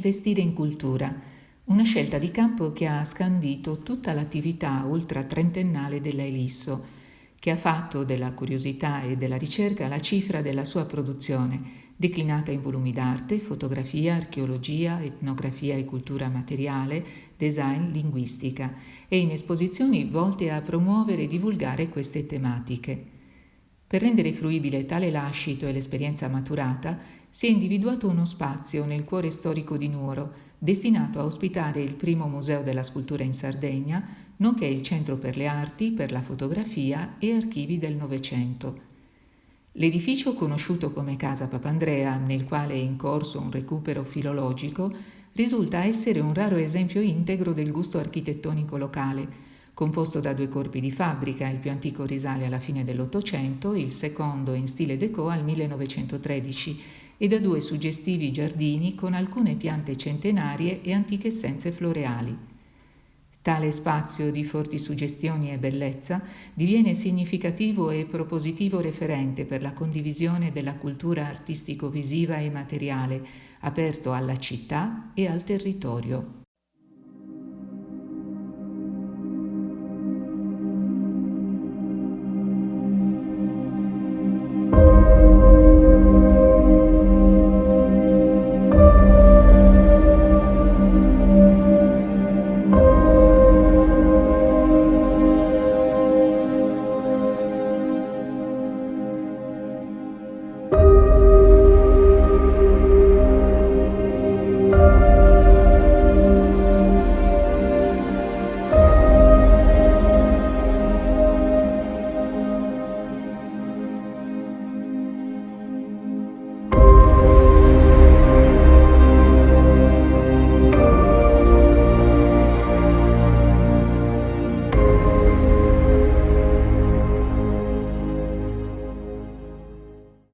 investire in cultura, una scelta di campo che ha scandito tutta l'attività ultra trentennale della Elisso, che ha fatto della curiosità e della ricerca la cifra della sua produzione, declinata in volumi d'arte, fotografia, archeologia, etnografia e cultura materiale, design, linguistica, e in esposizioni volte a promuovere e divulgare queste tematiche. Per rendere fruibile tale lascito e l'esperienza maturata, si è individuato uno spazio nel cuore storico di Nuoro, destinato a ospitare il primo museo della scultura in Sardegna, nonché il Centro per le Arti, per la Fotografia e Archivi del Novecento. L'edificio, conosciuto come Casa Papandrea, nel quale è in corso un recupero filologico, risulta essere un raro esempio integro del gusto architettonico locale, composto da 2 corpi di fabbrica. Il più antico risale alla fine dell'Ottocento, il secondo in stile déco al 1913, e da 2 suggestivi giardini con alcune piante centenarie e antiche essenze floreali. Tale spazio di forti suggestioni e bellezza diviene significativo e propositivo referente per la condivisione della cultura artistico-visiva e materiale, aperto alla città e al territorio.